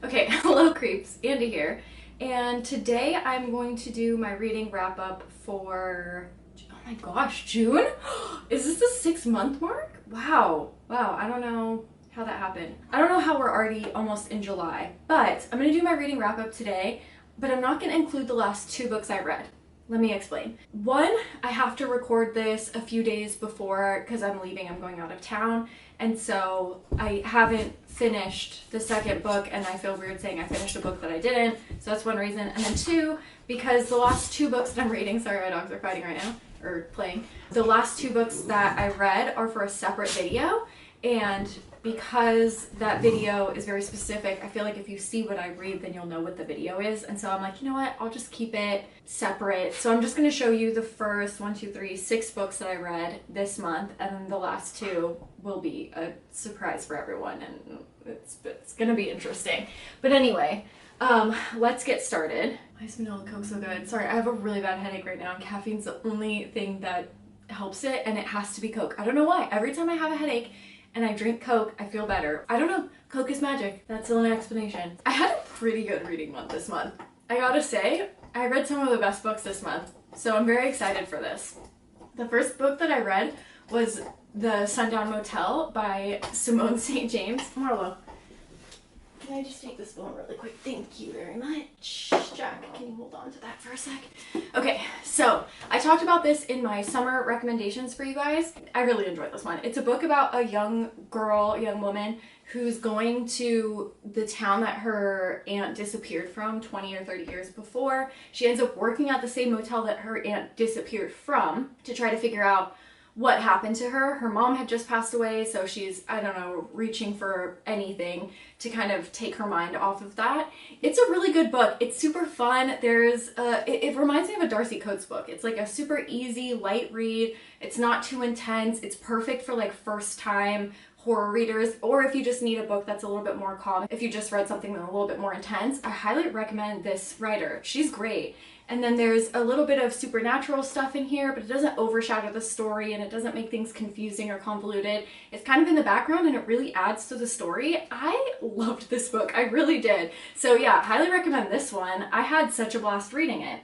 Okay, hello creeps, Andy here, and today I'm going to do my reading wrap up for, oh my gosh, June? Is this the 6 month mark? Wow, I don't know how that happened. I don't know how we're already almost in July, but I'm gonna do my reading wrap up today, but I'm not gonna include the last two books I read. Let me explain. One, I have to record this a few days before because I'm leaving, I'm going out of town, and so I haven't finished the second book and I feel weird saying I finished a book that I didn't, so that's one reason. And then two, because the last two books that I'm reading, sorry my dogs are fighting right now, or playing, the last two books that I read are for a separate video, and because that video is very specific, I feel like if you see what I read, then you'll know what the video is. And so I'm like, you know what, I'll just keep it separate. So I'm just going to show you the first 6 books that I read this month, and then the last two will be a surprise for everyone, and it's going to be interesting. But anyway, let's get started. Why is vanilla Coke so good? Sorry, I have a really bad headache right now, and caffeine's the only thing that helps it, and it has to be Coke. I don't know why. Every time I have a headache and I drink Coke, I feel better. I don't know, Coke is magic. That's the only explanation. I had a pretty good reading month this month. I gotta say, I read some of the best books this month, so I'm very excited for this. The first book that I read was The Sundown Motel by Simone St. James. Marlo, can I just take this phone really quick? Thank you very much. Jack, can you hold on to that for a sec? Okay, so I talked about this in my summer recommendations for you guys. I really enjoyed this one. It's a book about a young woman who's going to the town that her aunt disappeared from 20 or 30 years before. She ends up working at the same motel that her aunt disappeared from to try to figure out what happened to her. Her mom had just passed away, so she's, I don't know, reaching for anything to kind of take her mind off of that. It's a really good book. It's super fun. It reminds me of a Darcy Coates book. It's like a super easy, light read. It's not too intense. It's perfect for like first time horror readers, or if you just need a book that's a little bit more calm. If you just read something that's a little bit more intense, I highly recommend this writer. She's great. And then there's a little bit of supernatural stuff in here, but it doesn't overshadow the story and it doesn't make things confusing or convoluted. It's kind of in the background and it really adds to the story. I loved this book, I really did. So yeah, highly recommend this one. I had such a blast reading it.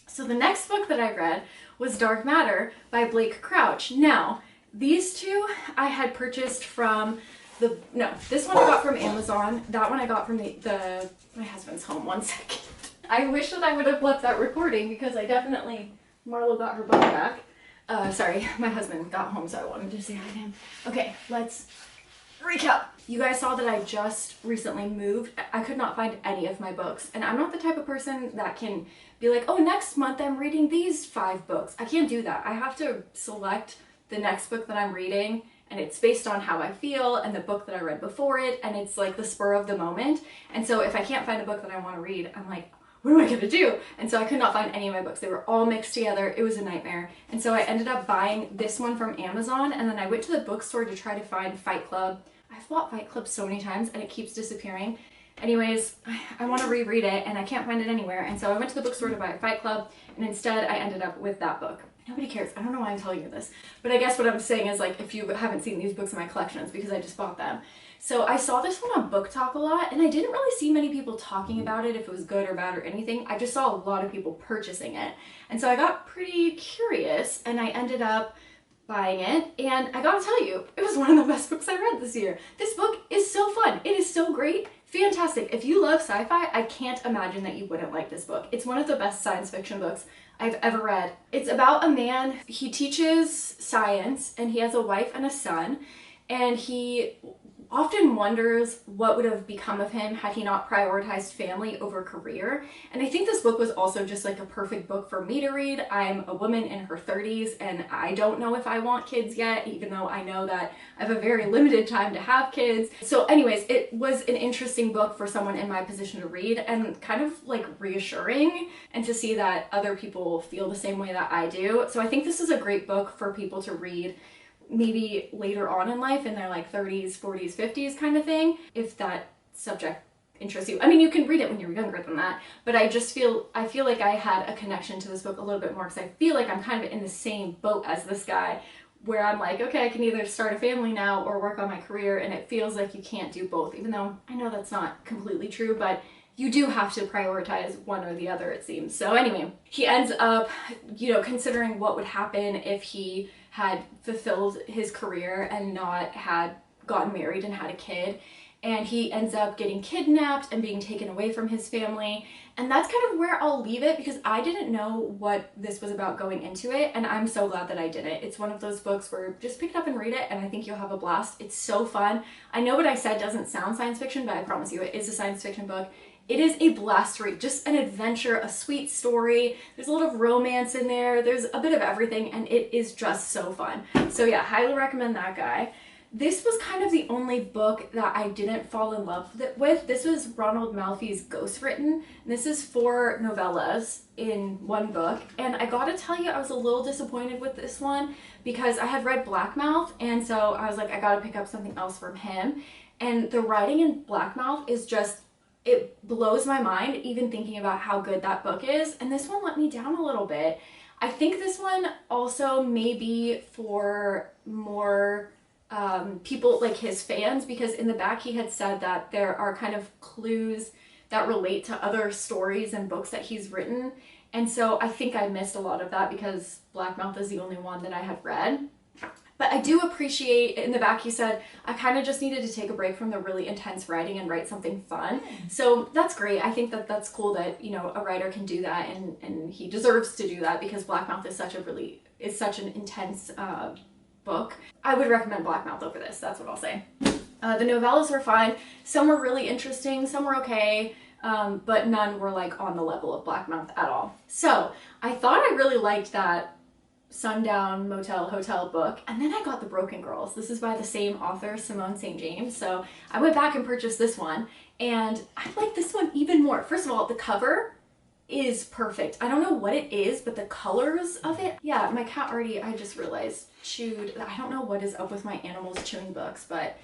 So the next book that I read was Dark Matter by Blake Crouch. Now, these two I had purchased from this one I got from Amazon. That one I got from my husband's home. One second. I wish that I would have left that recording because Marlo got her book back. Sorry, my husband got home, so I wanted to say hi to him. Okay, let's recap. You guys saw that I just recently moved. I could not find any of my books, and I'm not the type of person that can be like, oh, next month I'm reading these 5 books. I can't do that. I have to select the next book that I'm reading, and it's based on how I feel and the book that I read before it, and it's like the spur of the moment. And so if I can't find a book that I want to read, I'm like, what am I gonna do? And so I could not find any of my books. They were all mixed together. It was a nightmare. And so I ended up buying this one from Amazon, and then I went to the bookstore to try to find Fight Club. I've bought Fight Club so many times and it keeps disappearing. Anyways, I want to reread it and I can't find it anywhere. And so I went to the bookstore to buy Fight Club, and instead I ended up with that book. Nobody cares. I don't know why I'm telling you this, but I guess what I'm saying is, like, if you haven't seen these books in my collection, it's because I just bought them. So I saw this one on Book Talk a lot, and I didn't really see many people talking about it, if it was good or bad or anything. I just saw a lot of people purchasing it. And so I got pretty curious, and I ended up buying it, and I gotta tell you, it was one of the best books I read this year. This book is so fun. It is so great. Fantastic. If you love sci-fi, I can't imagine that you wouldn't like this book. It's one of the best science fiction books I've ever read. It's about a man. He teaches science, and he has a wife and a son, and he often wonders what would have become of him had he not prioritized family over career. And I think this book was also just like a perfect book for me to read. I'm a woman in her 30s and I don't know if I want kids yet, even though I know that I have a very limited time to have kids. So anyways, it was an interesting book for someone in my position to read, and kind of like reassuring, and to see that other people feel the same way that I do. So I think this is a great book for people to read maybe later on in life, in their like 30s, 40s, 50s kind of thing, if that subject interests you. I mean, you can read it when you're younger than that, but I feel like I had a connection to this book a little bit more because I feel like I'm kind of in the same boat as this guy, where I'm like, okay, I can either start a family now or work on my career, and it feels like you can't do both, even though I know that's not completely true, but you do have to prioritize one or the other, it seems. So anyway, he ends up, you know, considering what would happen if he had fulfilled his career and not had gotten married and had a kid. And he ends up getting kidnapped and being taken away from his family. And that's kind of where I'll leave it, because I didn't know what this was about going into it, and I'm so glad that I didn't. It's one of those books where just pick it up and read it, and I think you'll have a blast. It's so fun. I know what I said doesn't sound science fiction, but I promise you it is a science fiction book. It is a blast to read, just an adventure, a sweet story. There's a lot of romance in there. There's a bit of everything, and it is just so fun. So yeah, highly recommend that guy. This was kind of the only book that I didn't fall in love with. This was Ronald Malfi's Ghost Written. This is 4 novellas in one book. And I gotta tell you, I was a little disappointed with this one because I had read Blackmouth, and so I was like, I gotta pick up something else from him. And the writing in Blackmouth is just, it blows my mind even thinking about how good that book is. And this one let me down a little bit. I think this one also may be for more people like his fans, because in the back he had said that there are kind of clues that relate to other stories and books that he's written, and so I think I missed a lot of that because Blackmouth is the only one that I had read. But I do appreciate, in the back he said, I kind of just needed to take a break from the really intense writing and write something fun. So that's great. I think that that's cool that, you know, a writer can do that, and he deserves to do that, because Blackmouth is such an intense book. I would recommend Blackmouth over this, that's what I'll say. The novellas were fine. Some were really interesting, some were okay, but none were like on the level of Blackmouth at all. So I thought I really liked that Sundown Motel Hotel book, and then I got The Broken Girls. This is by the same author, Simone St. James, so I went back and purchased this one, and I like this one even more. First of all, the cover is perfect. I don't know what it is, but the colors of it, yeah, my cat already, I just realized, chewed. I don't know what is up with my animals chewing books, but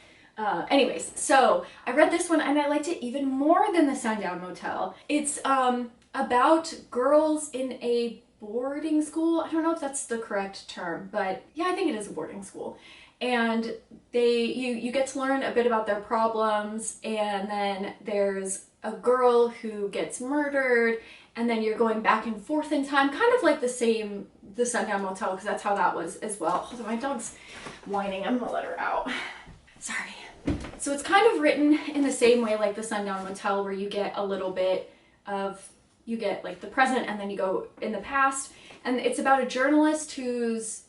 anyways, so I read this one and I liked it even more than the Sundown Motel. It's about girls in a boarding school. I don't know if that's the correct term, but yeah, I think it is a boarding school. And you get to learn a bit about their problems, and then there's a girl who gets murdered, and then you're going back and forth in time, kind of like the Sundown Motel, because that's how that was as well. Hold on, my dog's whining. I'm gonna let her out. Sorry. So it's kind of written in the same way like the Sundown Motel, where you get a little bit of, you get like the present and then you go in the past. And it's about a journalist who's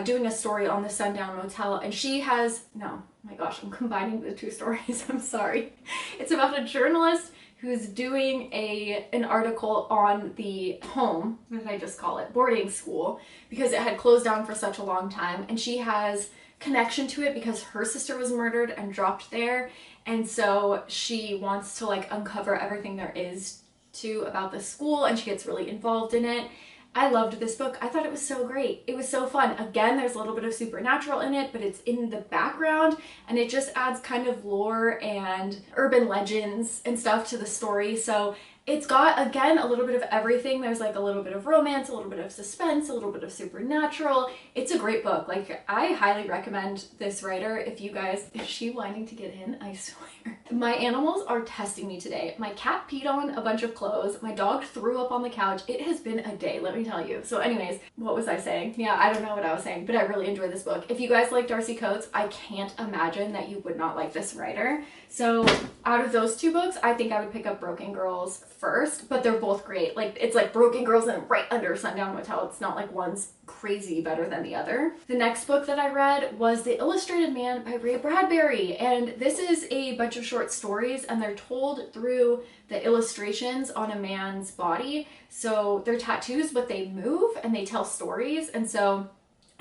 doing a story on the Sundown Motel, and she has, no, my gosh, I'm combining the two stories, I'm sorry. It's about a journalist who's doing an article on the home, what did I just call it, boarding school, because it had closed down for such a long time, and she has connection to it because her sister was murdered and dropped there, and so she wants to like uncover everything there is to about the school, and she gets really involved in it. I loved this book. I thought it was so great. It was so fun. Again, there's a little bit of supernatural in it, but it's in the background, and it just adds kind of lore and urban legends and stuff to the story. So it's got, again, a little bit of everything. There's like a little bit of romance, a little bit of suspense, a little bit of supernatural. It's a great book. Like, I highly recommend this writer. If you guys, is she whining to get in? I swear. My animals are testing me today. My cat peed on a bunch of clothes. My dog threw up on the couch. It has been a day, let me tell you. So anyways, what was I saying? Yeah, I don't know what I was saying, but I really enjoyed this book. If you guys like Darcy Coates, I can't imagine that you would not like this writer. So out of those two books, I think I would pick up Broken Girls first, but they're both great. Like, it's like Broken Girls and right under Sundown Motel. It's not like one's crazy better than the other. The next book that I read was The Illustrated Man by Ray Bradbury, and this is a bunch of short stories, and they're told through the illustrations on a man's body. So they're tattoos, but they move and they tell stories, and so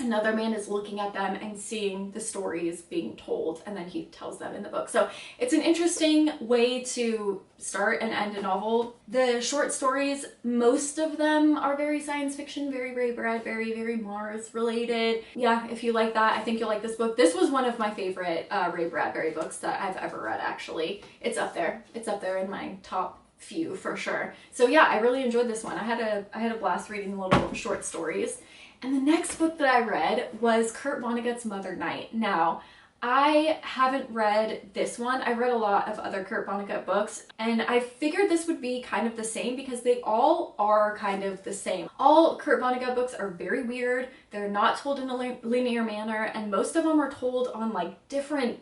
another man is looking at them and seeing the stories being told, and then he tells them in the book. So it's an interesting way to start and end a novel. The short stories, most of them are very science fiction, very Ray Bradbury, very Mars related. Yeah, if you like that, I think you'll like this book. This was one of my favorite Ray Bradbury books that I've ever read, actually. It's up there. It's up there in my top few for sure. So yeah, I really enjoyed this one. I had a blast reading the little short stories. And the next book that I read was Kurt Vonnegut's Mother Night. Now, I haven't read this one. I've read a lot of other Kurt Vonnegut books, and I figured this would be kind of the same because they all are kind of the same. All Kurt Vonnegut books are very weird. They're not told in a linear manner, and most of them are told on like different,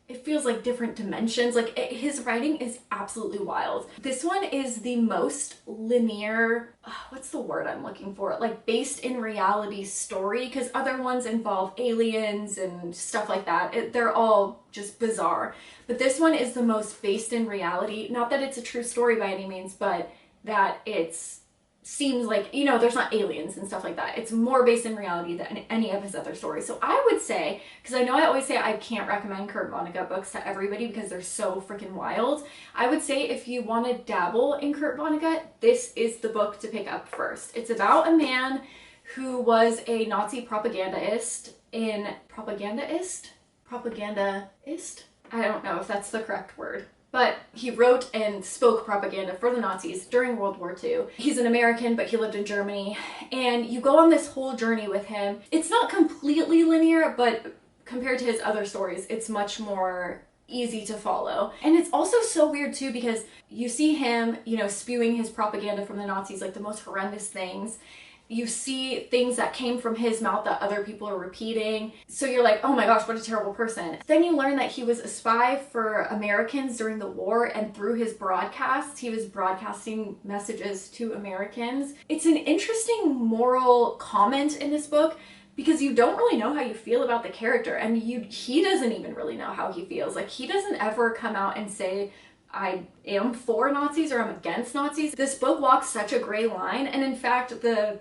it feels like different dimensions. Like his writing is absolutely wild. This one is the most linear, what's the word I'm looking for? Like based in reality story, because other ones involve aliens and stuff like that. They're all just bizarre. But this one is the most based in reality. Not that it's a true story by any means, but that it's seems like, you know, there's not aliens and stuff like that. It's more based in reality than any of his other stories. So I would say, because I know I always say I can't recommend Kurt Vonnegut books to everybody because they're so freaking wild. I would say if you want to dabble in Kurt Vonnegut, this is the book to pick up first. It's about a man who was a Nazi propagandist. I don't know if that's the correct word. But he wrote and spoke propaganda for the Nazis during World War II. He's an American, but he lived in Germany. And you go on this whole journey with him. It's not completely linear, but compared to his other stories, it's much more easy to follow. And it's also so weird too because you see him, you know, spewing his propaganda from the Nazis, like the most horrendous things. You see things that came from his mouth that other people are repeating. So you're like, oh my gosh, what a terrible person. Then you learn that he was a spy for Americans during the war, and through his broadcasts, he was broadcasting messages to Americans. It's an interesting moral comment in this book because you don't really know how you feel about the character, and he doesn't even really know how he feels. Like, he doesn't ever come out and say, I am for Nazis or I'm against Nazis. This book walks such a gray line, and in fact, the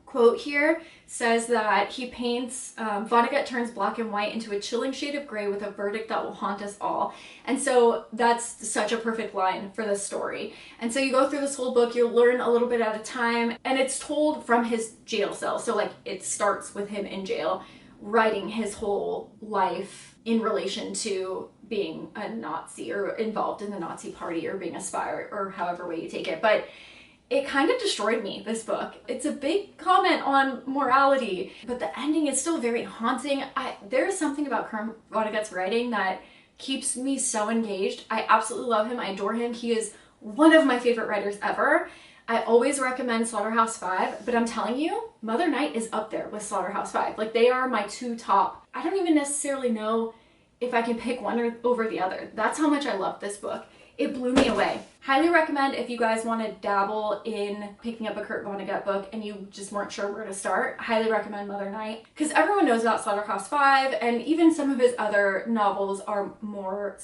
quote here says that he paints, Vonnegut turns black and white into a chilling shade of gray with a verdict that will haunt us all. And so that's such a perfect line for the story. And so you go through this whole book, you'll learn a little bit at a time, and it's told from his jail cell. So like it starts with him in jail, writing his whole life in relation to being a Nazi or involved in the Nazi party or being a spy or however way you take it. But it kind of destroyed me, this book. It's a big comment on morality, but the ending is still very haunting. There is something about Kurt Vonnegut's writing that keeps me so engaged. I absolutely love him. I adore him. He is one of my favorite writers ever. I always recommend Slaughterhouse-Five, but I'm telling you, Mother Night is up there with Slaughterhouse-Five. Like, they are my two top. I don't even necessarily know if I can pick one over the other. That's how much I love this book. It blew me away. Highly recommend if you guys want to dabble in picking up a Kurt Vonnegut book and you just weren't sure where to start. Highly recommend Mother Night, because everyone knows about Slaughterhouse-Five, and even some of his other novels are more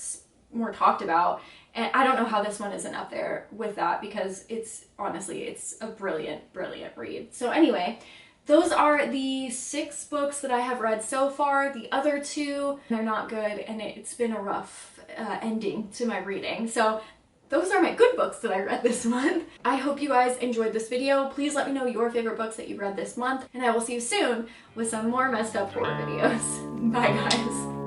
talked about. And I don't know how this one isn't up there with that, because it's honestly, it's a brilliant, brilliant read. So anyway, those are the 6 books that I have read so far. The other 2, they're not good, and it's been a rough ending to my reading. So those are my good books that I read this month. I hope you guys enjoyed this video. Please let me know your favorite books that you read this month, and I will see you soon with some more messed up horror videos. Bye guys.